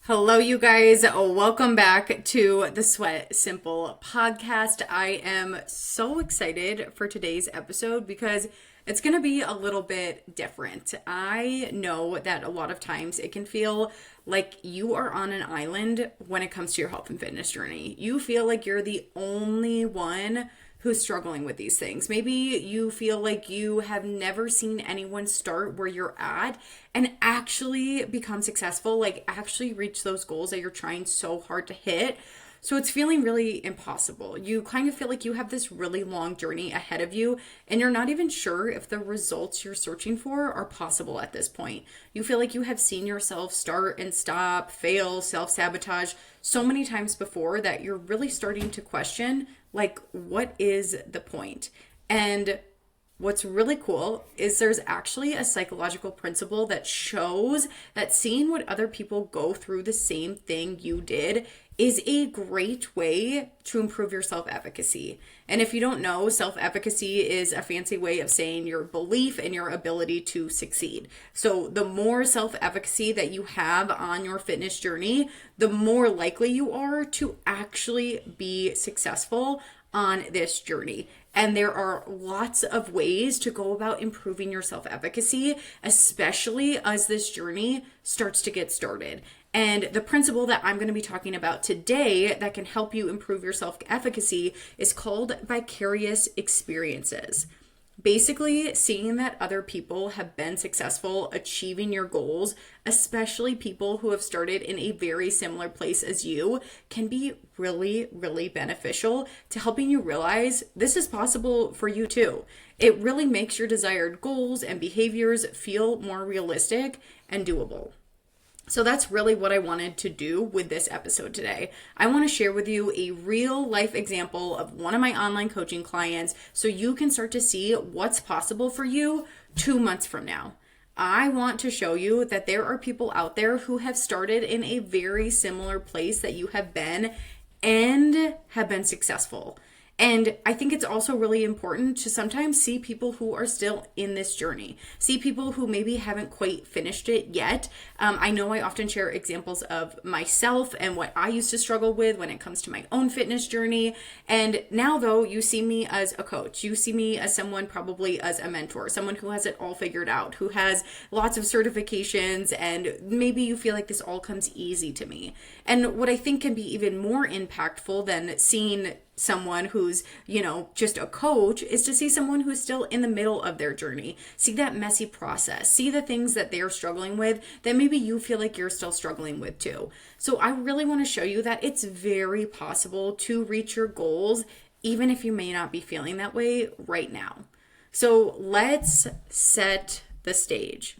Hello, you guys. Welcome back to the Sweat Simple podcast. I am so excited for today's episode because it's going to be a little bit different. I know that a lot of times it can feel like you are on an island when it comes to your health and fitness journey. You feel like you're the only one who's struggling with these things. Maybe you feel like you have never seen anyone start where you're at and actually become successful, like actually reach those goals that you're trying so hard to hit. So it's feeling really impossible. You kind of feel like you have this really long journey ahead of you, and you're not even sure if the results you're searching for are possible at this point. You feel like you have seen yourself start and stop, fail, self sabotage so many times before that you're really starting to question, like, what is the point? And what's really cool is there's actually a psychological principle that shows that seeing what other people go through the same thing you did is a great way to improve your self-efficacy. And if you don't know, self-efficacy is a fancy way of saying your belief in your ability to succeed. So the more self-efficacy that you have on your fitness journey, the more likely you are to actually be successful on this journey. And there are lots of ways to go about improving your self-efficacy, especially as this journey starts to get started. And the principle that I'm going to be talking about today that can help you improve your self-efficacy is called vicarious experiences. Basically, seeing that other people have been successful achieving your goals, especially people who have started in a very similar place as you, can be really, really beneficial to helping you realize this is possible for you too. It really makes your desired goals and behaviors feel more realistic and doable. So that's really what I wanted to do with this episode today. I want to share with you a real life example of one of my online coaching clients so you can start to see what's possible for you 2 months from now. I want to show you that there are people out there who have started in a very similar place that you have been and have been successful. And I think it's also really important to sometimes see people who are still in this journey, see people who maybe haven't quite finished it yet. I know I often share examples of myself and what I used to struggle with when it comes to my own fitness journey. And now, though, you see me as a coach. You see me as someone, probably as a mentor, someone who has it all figured out, who has lots of certifications, and maybe you feel like this all comes easy to me. And what I think can be even more impactful than seeing someone who's, just a coach is to see someone who's still in the middle of their journey. See that messy process. See the things that they're struggling with that maybe you feel like you're still struggling with too. So I really want to show you that it's very possible to reach your goals, even if you may not be feeling that way right now. So let's set the stage.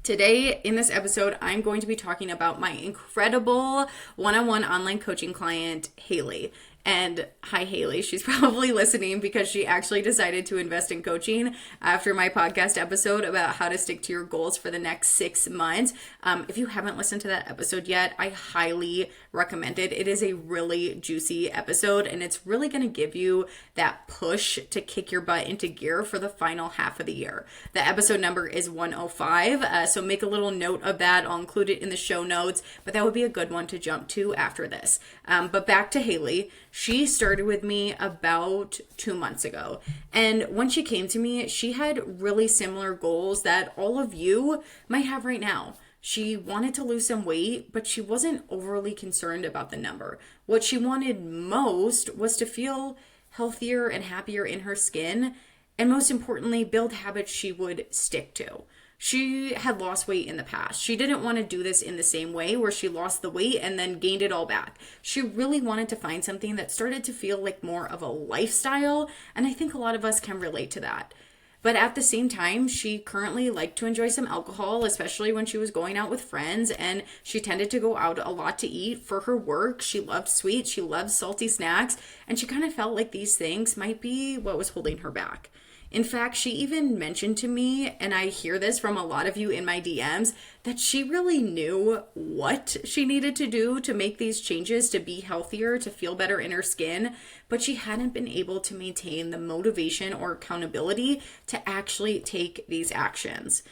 Today, in this episode, I'm going to be talking about my incredible one-on-one online coaching client, Haley. And hi, Haley. She's probably listening because she actually decided to invest in coaching after my podcast episode about how to stick to your goals for the next 6 months. If you haven't listened to that episode yet, I highly recommend it. It is a really juicy episode, and it's really going to give you that push to kick your butt into gear for the final half of the year. The episode number is 105, so make a little note of that. I'll include it in the show notes, but that would be a good one to jump to after this. But back to Haley. She started with me about 2 months ago. And when she came to me, she had really similar goals that all of you might have right now. She wanted to lose some weight, but she wasn't overly concerned about the number. What she wanted most was to feel healthier and happier in her skin, and most importantly, build habits she would stick to. She had lost weight in the past. She didn't want to do this in the same way where she lost the weight and then gained it all back. She really wanted to find something that started to feel like more of a lifestyle, and I think a lot of us can relate to that. But at the same time, she currently liked to enjoy some alcohol, especially when she was going out with friends, and she tended to go out a lot to eat for her work. She loved sweets, she loved salty snacks, and she kind of felt like these things might be what was holding her back. In fact, she even mentioned to me, and I hear this from a lot of you in my DMs, that she really knew what she needed to do to make these changes to be healthier, to feel better in her skin, but she hadn't been able to maintain the motivation or accountability to actually take these actions.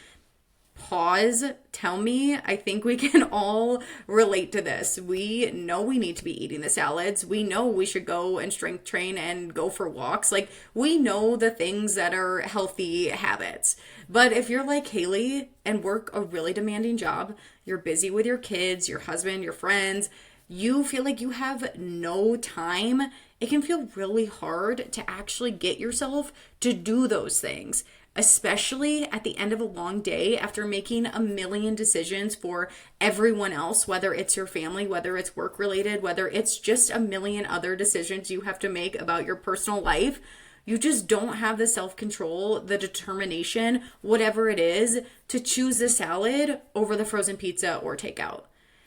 pause, tell me. I think we can all relate to this. We know we need to be eating the salads. We know we should go and strength train and go for walks. Like, we know the things that are healthy habits. But if you're like Haley and work a really demanding job, you're busy with your kids, your husband, your friends, you feel like you have no time, it can feel really hard to actually get yourself to do those things, especially at the end of a long day after making a million decisions for everyone else, whether it's your family, whether it's work related, whether it's just a million other decisions you have to make about your personal life. You just don't have the self-control, the determination, whatever it is, to choose the salad over the frozen pizza or takeout.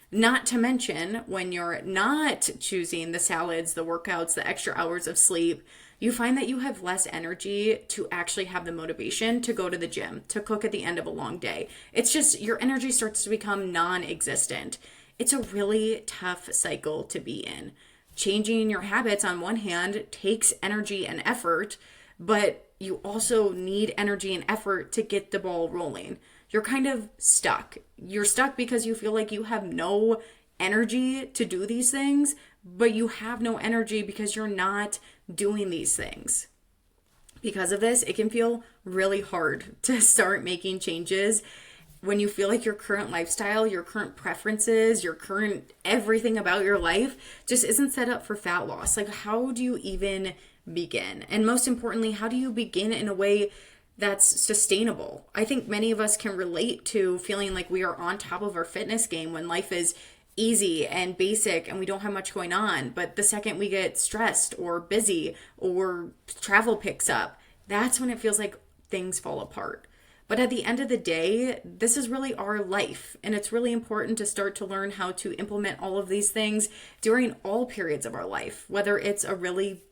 Not to mention, when you're not choosing the salads, the workouts, the extra hours of sleep, you find that you have less energy to actually have the motivation to go to the gym, to cook at the end of a long day. It's just your energy starts to become non-existent. It's a really tough cycle to be in. Changing your habits on one hand takes energy and effort, but you also need energy and effort to get the ball rolling. You're kind of stuck. You're stuck because you feel like you have no energy to do these things, but you have no energy because you're not doing these things. Because of this, it can feel really hard to start making changes when you feel like your current lifestyle, your current preferences, your current everything about your life just isn't set up for fat loss. Like, how do you even begin? And most importantly, how do you begin in a way that's sustainable? I think many of us can relate to feeling like we are on top of our fitness game when life is easy and basic and we don't have much going on. But the second we get stressed or busy or travel picks up, that's when it feels like things fall apart. But at the end of the day, this is really our life, and it's really important to start to learn how to implement all of these things during all periods of our life, whether it's a really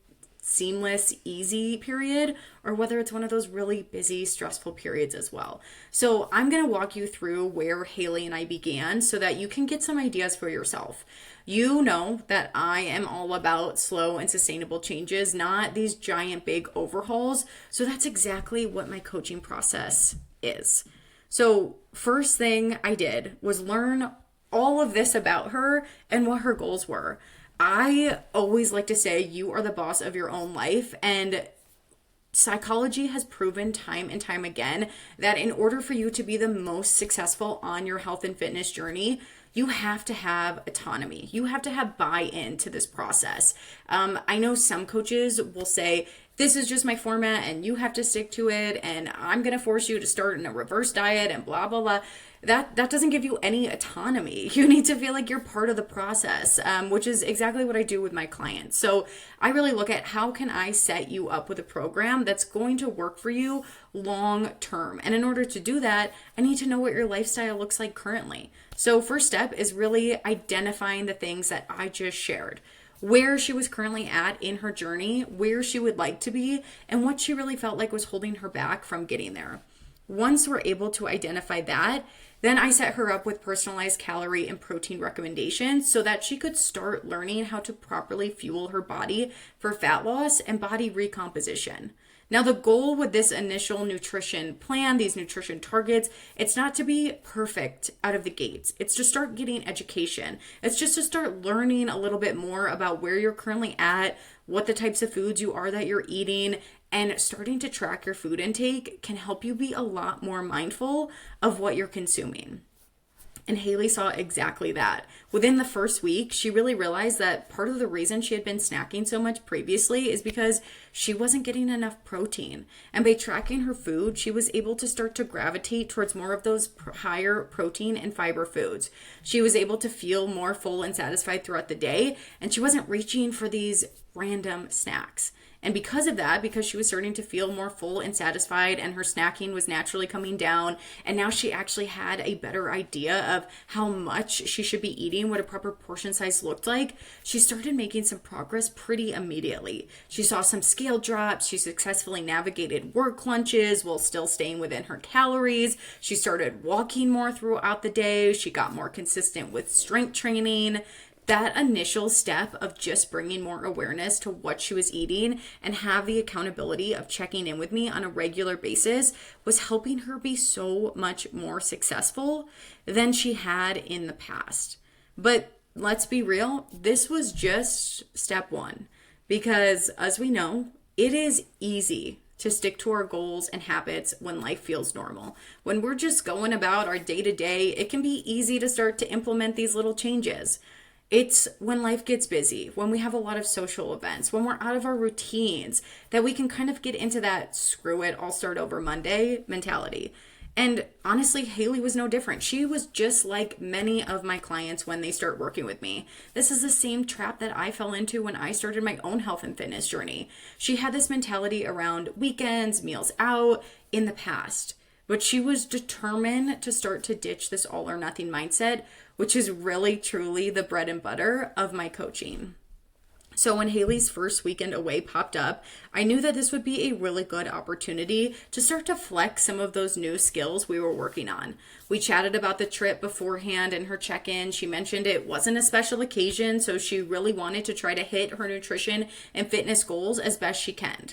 seamless, easy period, or whether it's one of those really busy, stressful periods as well. So I'm going to walk you through where Haley and I began so that you can get some ideas for yourself. You know that I am all about slow and sustainable changes, not these giant big overhauls. So that's exactly what my coaching process is. So first thing I did was learn all of this about her and what her goals were. I always like to say you are the boss of your own life, and psychology has proven time and time again that in order for you to be the most successful on your health and fitness journey, you have to have autonomy. You have to have buy-in to this process. I know some coaches will say, this is just my format and you have to stick to it, and I'm going to force you to start in a reverse diet and blah, blah, blah. That doesn't give you any autonomy. You need to feel like you're part of the process, which is exactly what I do with my clients. So I really look at how can I set you up with a program that's going to work for you long term. And in order to do that, I need to know what your lifestyle looks like currently. So first step is really identifying the things that I just shared. Where she was currently at in her journey, where she would like to be, and what she really felt like was holding her back from getting there. Once we're able to identify that, then I set her up with personalized calorie and protein recommendations so that she could start learning how to properly fuel her body for fat loss and body recomposition. Now, the goal with this initial nutrition plan, these nutrition targets, it's not to be perfect out of the gates. It's to start getting education. It's just to start learning a little bit more about where you're currently at, what the types of foods you are that you're eating, and starting to track your food intake can help you be a lot more mindful of what you're consuming. And Haley saw exactly that. Within the first week, she really realized that part of the reason she had been snacking so much previously is because she wasn't getting enough protein. And by tracking her food, she was able to start to gravitate towards more of those higher protein and fiber foods. She was able to feel more full and satisfied throughout the day, and she wasn't reaching for these random snacks. And because of that, because she was starting to feel more full and satisfied and her snacking was naturally coming down, and now she actually had a better idea of how much she should be eating, what a proper portion size looked like, she started making some progress pretty immediately. She saw some scale drops. She successfully navigated work lunches while still staying within her calories. She started walking more throughout the day. She got more consistent with strength training. that initial step of just bringing more awareness to what she was eating and have the accountability of checking in with me on a regular basis was helping her be so much more successful than she had in the past. But let's be real, this was just step one, because as we know, it is easy to stick to our goals and habits when life feels normal. When we're just going about our day to day, it can be easy to start to implement these little changes. It's when life gets busy, when we have a lot of social events, when we're out of our routines, that we can kind of get into that screw it, I'll start over Monday mentality. And honestly, Haley was no different. She was just like many of my clients when they start working with me. This is the same trap that I fell into when I started my own health and fitness journey. She had this mentality around weekends, meals out in the past, but she was determined to start to ditch this all or nothing mindset, which is really truly the bread and butter of my coaching. So when Haley's first weekend away popped up, I knew that this would be a really good opportunity to start to flex some of those new skills we were working on. We chatted about the trip beforehand in her check-in. She mentioned it wasn't a special occasion, so she really wanted to try to hit her nutrition and fitness goals as best she can.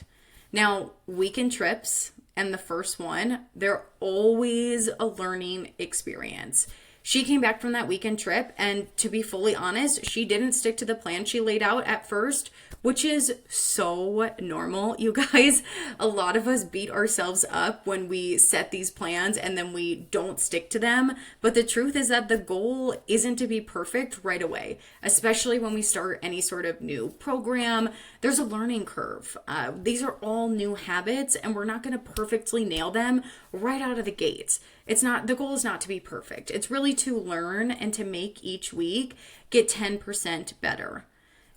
Now, weekend trips and the first one, they're always a learning experience. She came back from that weekend trip, and to be fully honest, she didn't stick to the plan she laid out at first, which is so normal, you guys. A lot of us beat ourselves up when we set these plans and then we don't stick to them. But the truth is that the goal isn't to be perfect right away, especially when we start any sort of new program. There's a learning curve. These are all new habits, and we're not going to perfectly nail them right out of the gates. The goal is not to be perfect. It's really to learn and to make each week get 10% better.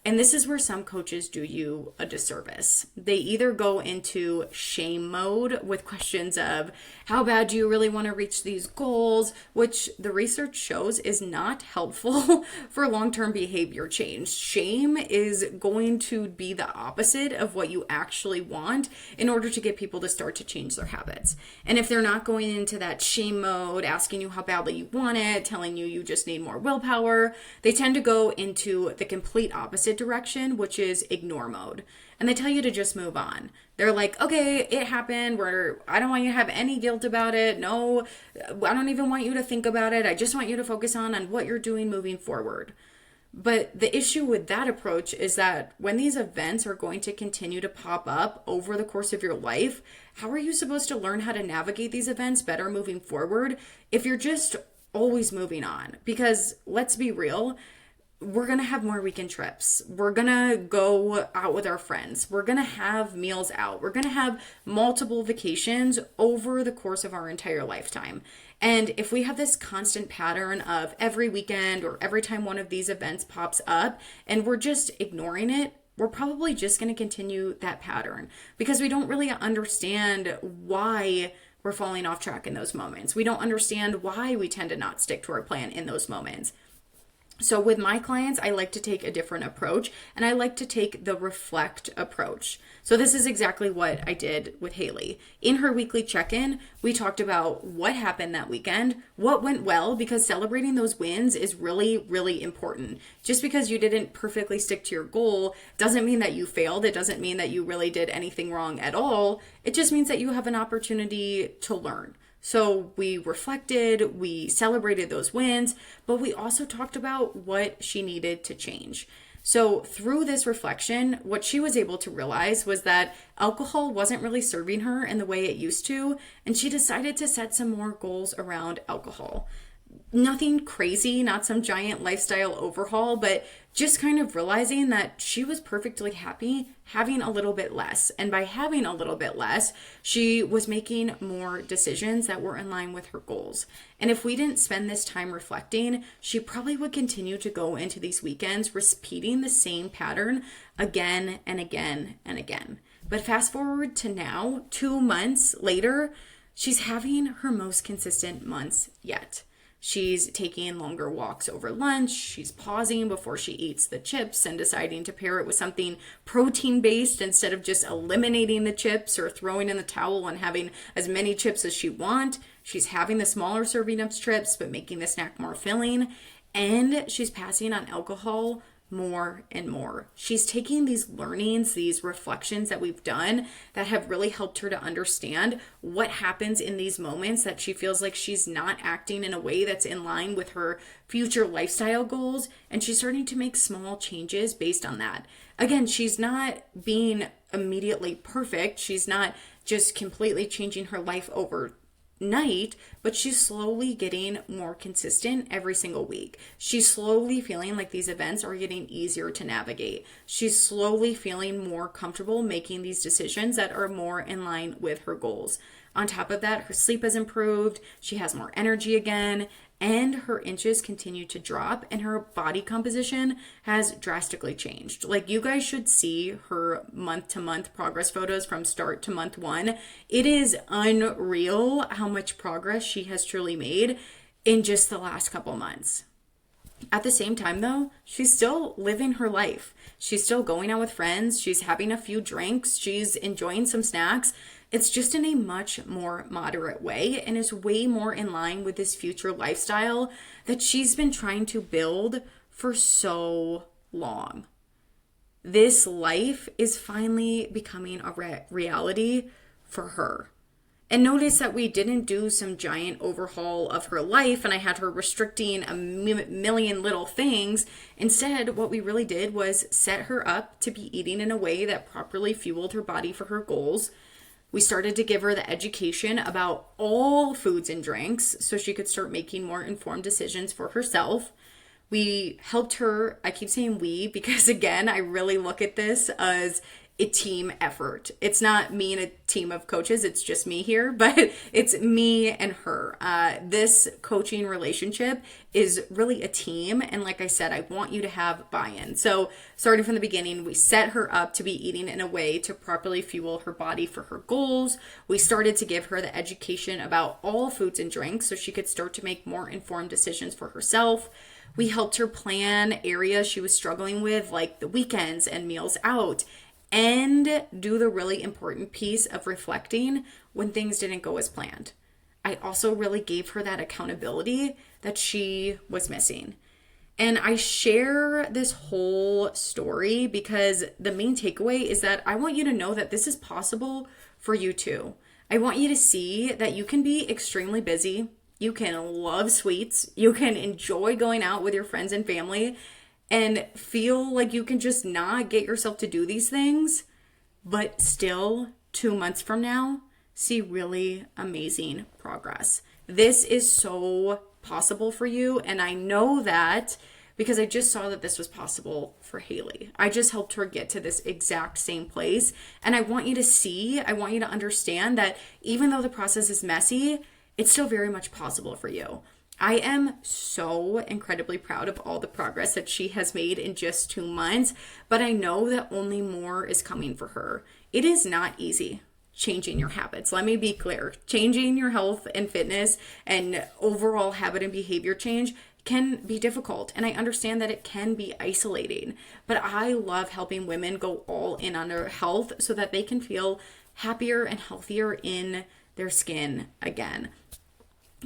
And this is where some coaches do you a disservice. They either go into shame mode with questions of, how bad do you really want to reach these goals? Which the research shows is not helpful for long-term behavior change. Shame is going to be the opposite of what you actually want in order to get people to start to change their habits. And if they're not going into that shame mode, asking you how badly you want it, telling you just need more willpower, they tend to go into the complete opposite direction, which is ignore mode. And they tell you to just move on. They're like, okay, it happened. I don't want you to have any guilt about it. No, I don't even want you to think about it. I just want you to focus on what you're doing moving forward. But the issue with that approach is that when these events are going to continue to pop up over the course of your life, how are you supposed to learn how to navigate these events better moving forward if you're just always moving on? Because let's be real, we're going to have more weekend trips. We're going to go out with our friends. We're going to have meals out. We're going to have multiple vacations over the course of our entire lifetime. And if we have this constant pattern of every weekend or every time one of these events pops up and we're just ignoring it, we're probably just going to continue that pattern because we don't really understand why we're falling off track in those moments. We don't understand why we tend to not stick to our plan in those moments. So with my clients, I like to take a different approach, and I like to take the reflect approach. So this is exactly what I did with Haley. In her weekly check-in, we talked about what happened that weekend, what went well, because celebrating those wins is really, really important. Just because you didn't perfectly stick to your goal doesn't mean that you failed. It doesn't mean that you really did anything wrong at all. It just means that you have an opportunity to learn. So we reflected, we celebrated those wins, but we also talked about what she needed to change. So through this reflection, what she was able to realize was that alcohol wasn't really serving her in the way it used to, and she decided to set some more goals around alcohol. Nothing crazy, not some giant lifestyle overhaul, but just kind of realizing that she was perfectly happy having a little bit less. And by having a little bit less, she was making more decisions that were in line with her goals. And if we didn't spend this time reflecting, she probably would continue to go into these weekends repeating the same pattern again and again and again. But fast forward to now, 2 months later, she's having her most consistent months yet. She's taking longer walks over lunch. She's pausing before she eats the chips and deciding to pair it with something protein-based instead of just eliminating the chips or throwing in the towel and having as many chips as she wants. She's having the smaller serving of chips, but making the snack more filling. And she's passing on alcohol more and more. She's taking these learnings, these reflections that we've done that have really helped her to understand what happens in these moments that she feels like she's not acting in a way that's in line with her future lifestyle goals. And she's starting to make small changes based on that. Again, she's not being immediately perfect. She's not just completely changing her life overnight, but she's slowly getting more consistent every single week. She's slowly feeling like these events are getting easier to navigate. She's slowly feeling more comfortable making these decisions that are more in line with her goals. On top of that, her sleep has improved. She has more energy again, and her inches continue to drop, and her body composition has drastically changed. Like, you guys should see her month-to-month progress photos from start to month 1. It is unreal how much progress she has truly made in just the last couple months. At the same time, though, she's still living her life. She's still going out with friends. She's having a few drinks. She's enjoying some snacks. It's just in a much more moderate way and is way more in line with this future lifestyle that she's been trying to build for so long. This life is finally becoming a reality for her. And notice that we didn't do some giant overhaul of her life and I had her restricting a million little things. Instead, what we really did was set her up to be eating in a way that properly fueled her body for her goals. We started to give her the education about all foods and drinks so she could start making more informed decisions for herself. We helped her, I keep saying we, because again, I really look at this as a team effort. It's not me and a team of coaches, it's just me here, but it's me and her. This coaching relationship is really a team. And like I said, I want you to have buy-in. So starting from the beginning, we set her up to be eating in a way to properly fuel her body for her goals. We started to give her the education about all foods and drinks so she could start to make more informed decisions for herself. We helped her plan areas she was struggling with, like the weekends and meals out, and do the really important piece of reflecting when things didn't go as planned. I also really gave her that accountability that she was missing. And I share this whole story because the main takeaway is that I want you to know that this is possible for you too. I want you to see that you can be extremely busy. You can love sweets. You can enjoy going out with your friends and family and feel like you can just not get yourself to do these things, but still 2 months from now, see really amazing progress. This is so possible for you. And I know that because I just saw that this was possible for Haley. I just helped her get to this exact same place. And I want you to understand that even though the process is messy, it's still very much possible for you. I am so incredibly proud of all the progress that she has made in just 2 months, but I know that only more is coming for her. It is not easy changing your habits. Let me be clear. Changing your health and fitness and overall habit and behavior change can be difficult. And I understand that it can be isolating, but I love helping women go all in on their health so that they can feel happier and healthier in their skin again.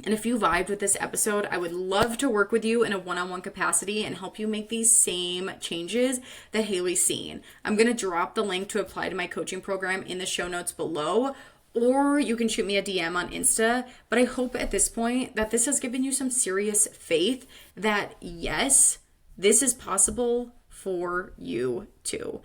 And if you vibed with this episode, I would love to work with you in a one-on-one capacity and help you make these same changes that Haley's seen. I'm going to drop the link to apply to my coaching program in the show notes below, or you can shoot me a DM on Insta. But I hope at this point that this has given you some serious faith that yes, this is possible for you too.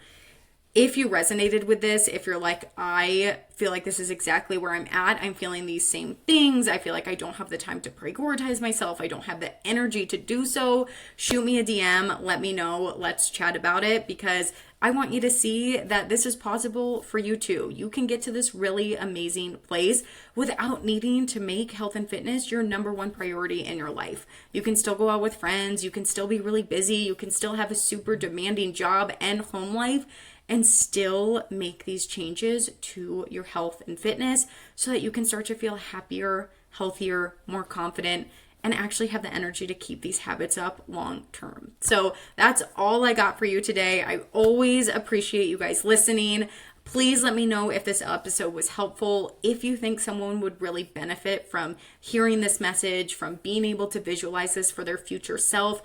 If you resonated with this, if you're like, I feel like this is exactly where I'm at, I'm feeling these same things, I feel like I don't have the time to prioritize myself, I don't have the energy to do so, shoot me a DM, let me know, let's chat about it, because I want you to see that this is possible for you too. You can get to this really amazing place without needing to make health and fitness your number one priority in your life. You can still go out with friends, you can still be really busy, you can still have a super demanding job and home life, and still make these changes to your health and fitness so that you can start to feel happier, healthier, more confident, and actually have the energy to keep these habits up long term. So that's all I got for you today. I always appreciate you guys listening. Please let me know if this episode was helpful. If you think someone would really benefit from hearing this message, from being able to visualize this for their future self,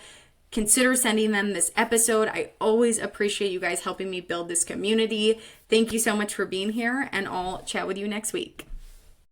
consider sending them this episode. I always appreciate you guys helping me build this community. Thank you so much for being here, and I'll chat with you next week.